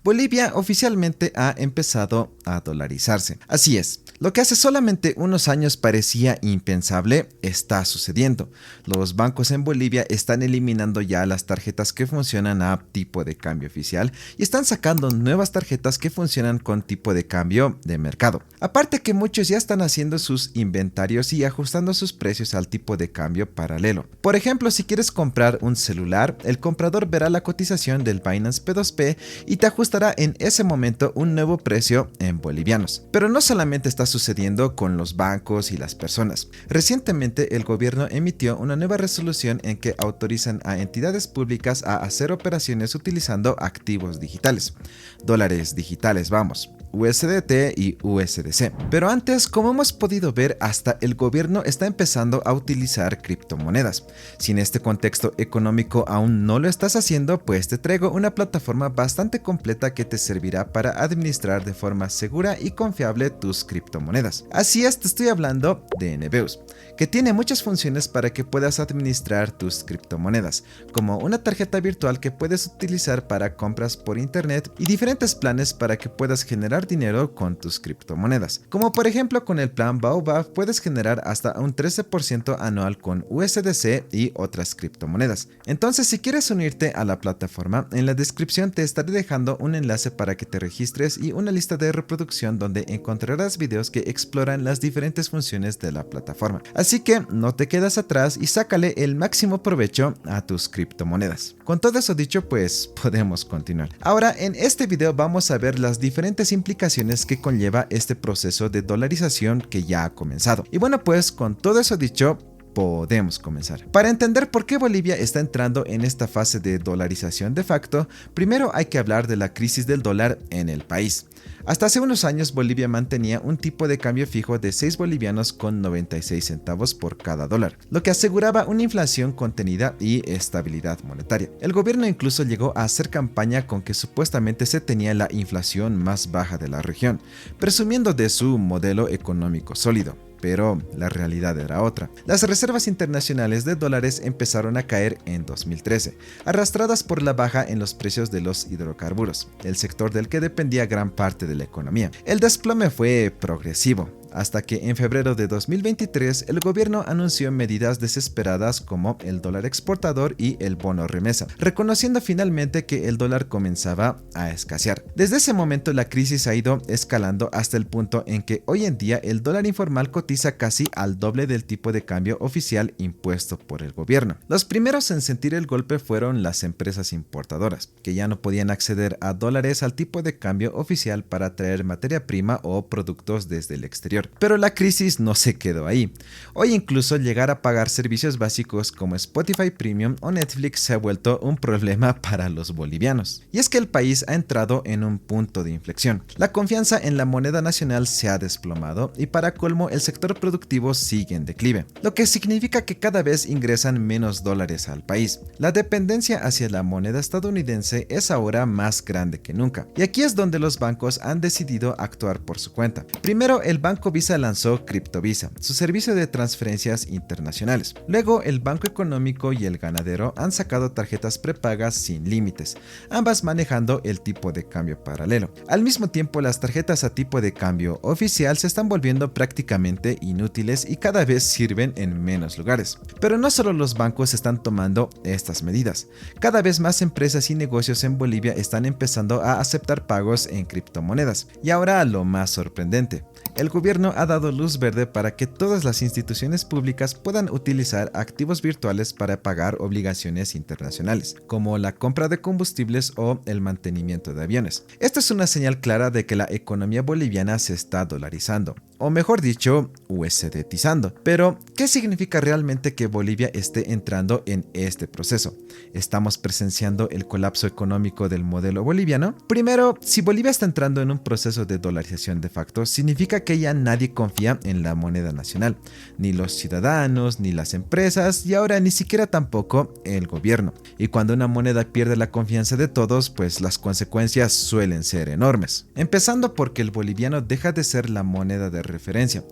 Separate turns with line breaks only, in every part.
Bolivia oficialmente ha empezado a dolarizarse. Así es, lo que hace solamente unos años parecía impensable está sucediendo. Los bancos en Bolivia están eliminando ya las tarjetas que funcionan a tipo de cambio oficial y están sacando nuevas tarjetas que funcionan con tipo de cambio de mercado. Aparte que muchos ya están haciendo sus inventarios y ajustando sus precios al tipo de cambio paralelo. Por ejemplo, si quieres comprar un celular, el comprador verá la cotización del Binance P2P y te ajustará en ese momento un nuevo precio en bolivianos. Pero no solamente está sucediendo con los bancos y las personas. Recientemente el gobierno emitió una nueva resolución en que autorizan a entidades públicas a hacer operaciones utilizando activos digitales. Dólares digitales, vamos. USDT y USDC. Pero antes, como hemos podido ver, hasta el gobierno está empezando a utilizar criptomonedas. Si en este contexto económico aún no lo estás haciendo, pues te traigo una plataforma bastante completa que te servirá para administrar de forma segura y confiable tus criptomonedas. Así es, te estoy hablando de Nebeus, que tiene muchas funciones para que puedas administrar tus criptomonedas, como una tarjeta virtual que puedes utilizar para compras por internet y diferentes planes para que puedas generar dinero con tus criptomonedas. Como por ejemplo con el plan Baobab puedes generar hasta un 13% anual con USDC y otras criptomonedas. Entonces, si quieres unirte a la plataforma, en la descripción te estaré dejando un enlace para que te registres y una lista de reproducción donde encontrarás videos que exploran las diferentes funciones de la plataforma. Así que no te quedas atrás y sácale el máximo provecho a tus criptomonedas. Con todo eso dicho, pues podemos continuar. Ahora, en este video vamos a ver las diferentes implicaciones que conlleva este proceso de dolarización que ya ha comenzado. Y bueno, pues con todo eso dicho, podemos comenzar. Para entender por qué Bolivia está entrando en esta fase de dolarización de facto, primero hay que hablar de la crisis del dólar en el país. Hasta hace unos años Bolivia mantenía un tipo de cambio fijo de 6 bolivianos con 96 centavos por cada dólar, lo que aseguraba una inflación contenida y estabilidad monetaria. El gobierno incluso llegó a hacer campaña con que supuestamente se tenía la inflación más baja de la región, presumiendo de su modelo económico sólido. Pero la realidad era otra. Las reservas internacionales de dólares empezaron a caer en 2013, arrastradas por la baja en los precios de los hidrocarburos, el sector del que dependía gran parte de la economía. El desplome fue progresivo, hasta que en febrero de 2023 el gobierno anunció medidas desesperadas como el dólar exportador y el bono remesa, reconociendo finalmente que el dólar comenzaba a escasear. Desde ese momento la crisis ha ido escalando hasta el punto en que hoy en día el dólar informal cotiza casi al doble del tipo de cambio oficial impuesto por el gobierno. Los primeros en sentir el golpe fueron las empresas importadoras, que ya no podían acceder a dólares al tipo de cambio oficial para traer materia prima o productos desde el exterior. Pero la crisis no se quedó ahí. Hoy incluso llegar a pagar servicios básicos como Spotify Premium o Netflix se ha vuelto un problema para los bolivianos. Y es que el país ha entrado en un punto de inflexión. La confianza en la moneda nacional se ha desplomado y para colmo el sector productivo sigue en declive, lo que significa que cada vez ingresan menos dólares al país. La dependencia hacia la moneda estadounidense es ahora más grande que nunca. Y aquí es donde los bancos han decidido actuar por su cuenta. Primero, el Banco Visa lanzó CryptoVisa, su servicio de transferencias internacionales. Luego, el Banco Económico y el Ganadero han sacado tarjetas prepagas sin límites, ambas manejando el tipo de cambio paralelo. Al mismo tiempo, las tarjetas a tipo de cambio oficial se están volviendo prácticamente inútiles y cada vez sirven en menos lugares. Pero no solo los bancos están tomando estas medidas. Cada vez más empresas y negocios en Bolivia están empezando a aceptar pagos en criptomonedas. Y ahora lo más sorprendente. El gobierno ha dado luz verde para que todas las instituciones públicas puedan utilizar activos virtuales para pagar obligaciones internacionales, como la compra de combustibles o el mantenimiento de aviones. Esta es una señal clara de que la economía boliviana se está dolarizando, o mejor dicho, USDtizando. Pero, ¿qué significa realmente que Bolivia esté entrando en este proceso? ¿Estamos presenciando el colapso económico del modelo boliviano? Primero, si Bolivia está entrando en un proceso de dolarización de facto, significa que ya nadie confía en la moneda nacional, ni los ciudadanos, ni las empresas y ahora ni siquiera tampoco el gobierno. Y cuando una moneda pierde la confianza de todos, pues las consecuencias suelen ser enormes. Empezando porque el boliviano deja de ser la moneda de referencia.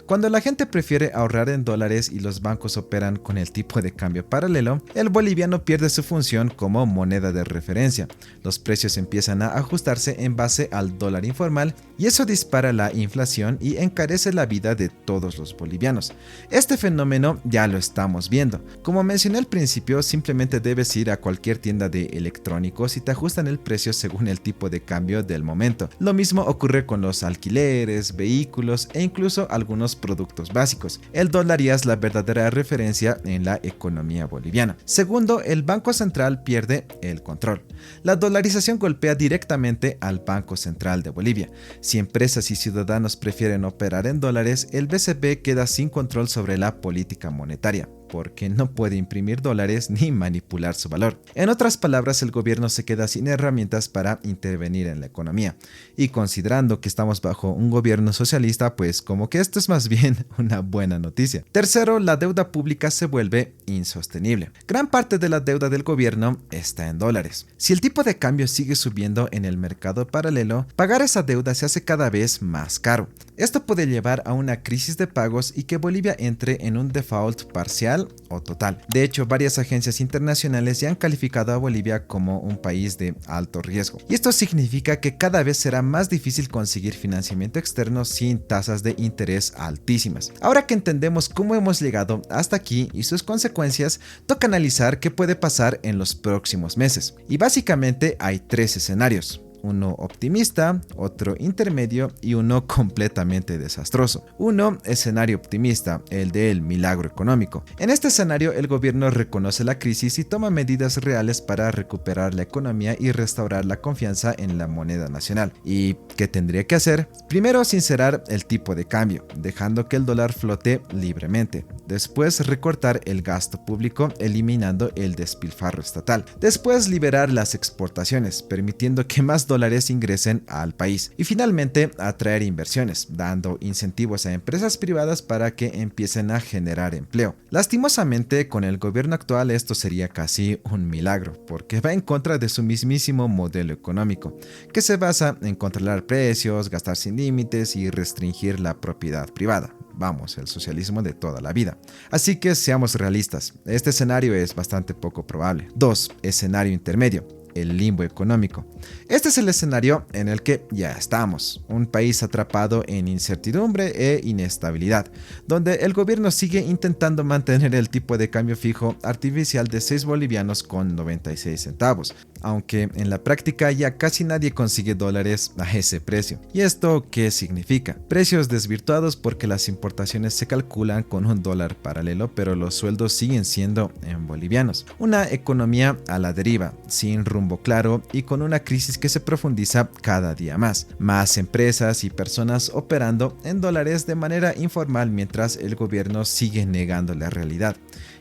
Cuando la gente prefiere ahorrar en dólares y los bancos operan con el tipo de cambio paralelo, el boliviano pierde su función como moneda de referencia. Los precios empiezan a ajustarse en base al dólar informal y eso dispara la inflación y encarece la vida de todos los bolivianos. Este fenómeno ya lo estamos viendo. Como mencioné al principio, simplemente debes ir a cualquier tienda de electrónicos y te ajustan el precio según el tipo de cambio del momento. Lo mismo ocurre con los alquileres, vehículos e incluso algunos productos básicos. El dólar ya es la verdadera referencia en la economía boliviana. Segundo, el Banco Central pierde el control. La dolarización golpea directamente al Banco Central de Bolivia. Si empresas y ciudadanos prefieren operar en dólares, el BCP queda sin control sobre la política monetaria, porque no puede imprimir dólares ni manipular su valor. En otras palabras, el gobierno se queda sin herramientas para intervenir en la economía. Y considerando que estamos bajo un gobierno socialista, pues como que esto es más bien una buena noticia. Tercero, la deuda pública se vuelve insostenible. Gran parte de la deuda del gobierno está en dólares. Si el tipo de cambio sigue subiendo en el mercado paralelo, pagar esa deuda se hace cada vez más caro. Esto puede llevar a una crisis de pagos y que Bolivia entre en un default parcial o total. De hecho, varias agencias internacionales ya han calificado a Bolivia como un país de alto riesgo. Y esto significa que cada vez será más difícil conseguir financiamiento externo sin tasas de interés altísimas. Ahora que entendemos cómo hemos llegado hasta aquí y sus consecuencias, toca analizar qué puede pasar en los próximos meses. Y básicamente hay tres escenarios. Uno optimista, otro intermedio y uno completamente desastroso. Uno, escenario optimista, el del milagro económico. En este escenario, el gobierno reconoce la crisis y toma medidas reales para recuperar la economía y restaurar la confianza en la moneda nacional. ¿Y qué tendría que hacer? Primero, sincerar el tipo de cambio, dejando que el dólar flote libremente. Después, recortar el gasto público, eliminando el despilfarro estatal. Después, liberar las exportaciones, permitiendo que más dólares ingresen al país. Y finalmente, atraer inversiones, dando incentivos a empresas privadas para que empiecen a generar empleo. Lastimosamente, con el gobierno actual esto sería casi un milagro, porque va en contra de su mismísimo modelo económico, que se basa en controlar precios, gastar sin límites y restringir la propiedad privada. Vamos, el socialismo de toda la vida. Así que seamos realistas, este escenario es bastante poco probable. 2. Escenario intermedio. El limbo económico. Este es el escenario en el que ya estamos, un país atrapado en incertidumbre e inestabilidad, donde el gobierno sigue intentando mantener el tipo de cambio fijo artificial de 6 bolivianos con 96 centavos, aunque en la práctica ya casi nadie consigue dólares a ese precio. ¿Y esto qué significa? Precios desvirtuados porque las importaciones se calculan con un dólar paralelo, pero los sueldos siguen siendo en bolivianos. Una economía a la deriva, sin rumbo claro y con una crisis que se profundiza cada día más. Más empresas y personas operando en dólares de manera informal mientras el gobierno sigue negando la realidad.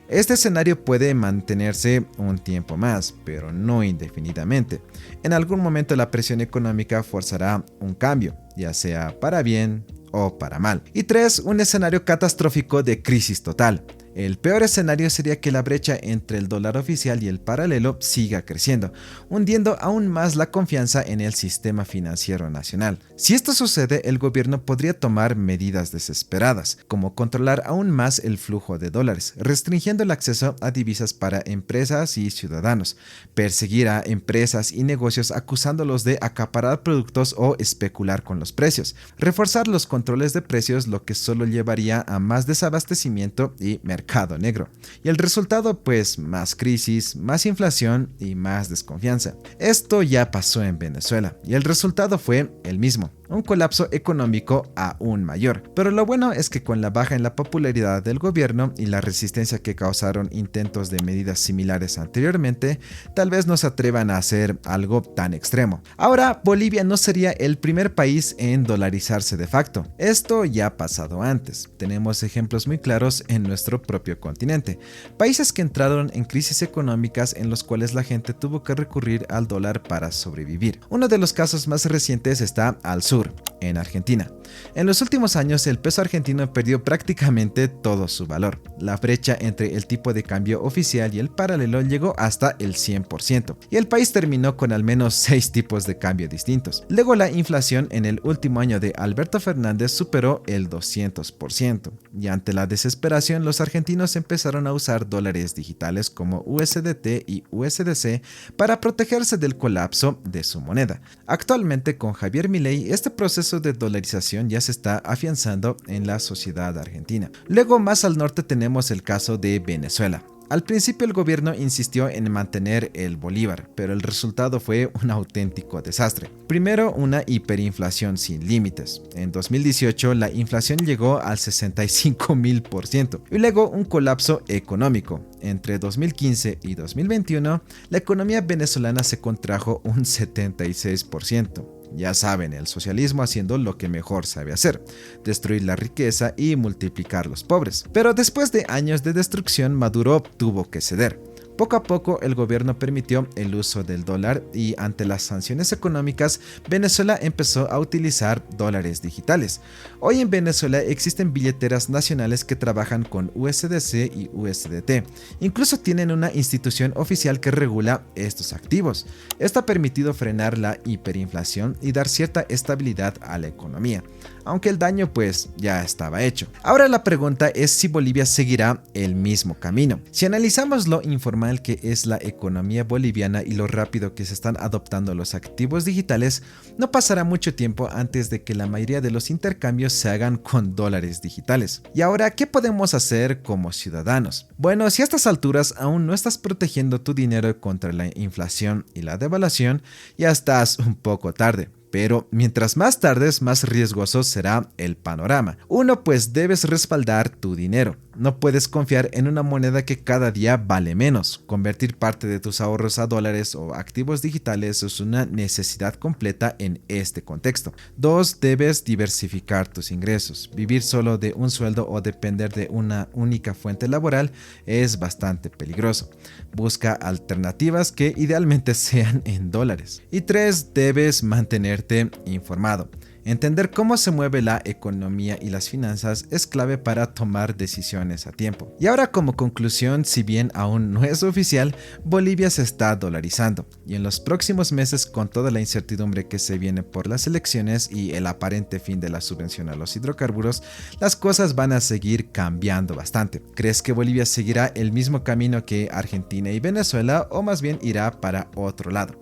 Este escenario puede mantenerse un tiempo más, pero no indefinidamente. En algún momento la presión económica forzará un cambio, ya sea para bien o para mal. Y 3. Un escenario catastrófico de crisis total. El peor escenario sería que la brecha entre el dólar oficial y el paralelo siga creciendo, hundiendo aún más la confianza en el sistema financiero nacional. Si esto sucede, el gobierno podría tomar medidas desesperadas, como controlar aún más el flujo de dólares, restringiendo el acceso a divisas para empresas y ciudadanos, perseguir a empresas y negocios acusándolos de acaparar productos o especular con los precios, reforzar los controles de precios, lo que solo llevaría a más desabastecimiento y mercado negro. Y el resultado, pues, más crisis, más inflación y más desconfianza. Esto ya pasó en Venezuela y el resultado fue el mismo. Un colapso económico aún mayor. Pero lo bueno es que con la baja en la popularidad del gobierno y la resistencia que causaron intentos de medidas similares anteriormente, tal vez no se atrevan a hacer algo tan extremo. Ahora, Bolivia no sería el primer país en dolarizarse de facto. Esto ya ha pasado antes. Tenemos ejemplos muy claros en nuestro propio continente. Países que entraron en crisis económicas en los cuales la gente tuvo que recurrir al dólar para sobrevivir. Uno de los casos más recientes está al sur, en Argentina. En los últimos años el peso argentino perdió prácticamente todo su valor. La brecha entre el tipo de cambio oficial y el paralelo llegó hasta el 100%, y el país terminó con al menos 6 tipos de cambio distintos. Luego la inflación en el último año de Alberto Fernández superó el 200%, y ante la desesperación los argentinos empezaron a usar dólares digitales como USDT y USDC para protegerse del colapso de su moneda. Actualmente con Javier Milei este proceso de dolarización ya se está afianzando en la sociedad argentina. Luego más al norte tenemos el caso de Venezuela. Al principio el gobierno insistió en mantener el bolívar, pero el resultado fue un auténtico desastre. Primero, una hiperinflación sin límites. En 2018 la inflación llegó al 65.000% y luego un colapso económico. Entre 2015 y 2021 la economía venezolana se contrajo un 76%. Ya saben, el socialismo haciendo lo que mejor sabe hacer, destruir la riqueza y multiplicar los pobres. Pero después de años de destrucción, Maduro tuvo que ceder. Poco a poco el gobierno permitió el uso del dólar y ante las sanciones económicas, Venezuela empezó a utilizar dólares digitales. Hoy en Venezuela existen billeteras nacionales que trabajan con USDC y USDT. Incluso tienen una institución oficial que regula estos activos. Esto ha permitido frenar la hiperinflación y dar cierta estabilidad a la economía, aunque el daño pues ya estaba hecho. Ahora la pregunta es si Bolivia seguirá el mismo camino. Si analizamos lo informal que es la economía boliviana y lo rápido que se están adoptando los activos digitales, no pasará mucho tiempo antes de que la mayoría de los intercambios se hagan con dólares digitales. Y ahora, ¿qué podemos hacer como ciudadanos? Bueno, si a estas alturas aún no estás protegiendo tu dinero contra la inflación y la devaluación, ya estás un poco tarde. Pero mientras más tardes, más riesgoso será el panorama. Uno, pues debes respaldar tu dinero. No puedes confiar en una moneda que cada día vale menos. Convertir parte de tus ahorros a dólares o activos digitales es una necesidad completa en este contexto. 2. Debes diversificar tus ingresos. Vivir solo de un sueldo o depender de una única fuente laboral es bastante peligroso. Busca alternativas que idealmente sean en dólares. Y 3. Debes mantenerte informado. Entender cómo se mueve la economía y las finanzas es clave para tomar decisiones a tiempo. Y ahora como conclusión, si bien aún no es oficial, Bolivia se está dolarizando y en los próximos meses, con toda la incertidumbre que se viene por las elecciones y el aparente fin de la subvención a los hidrocarburos, las cosas van a seguir cambiando bastante. ¿Crees que Bolivia seguirá el mismo camino que Argentina y Venezuela o más bien irá para otro lado?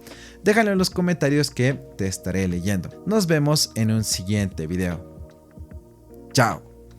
Déjalo en los comentarios que te estaré leyendo. Nos vemos en un siguiente video. Chao.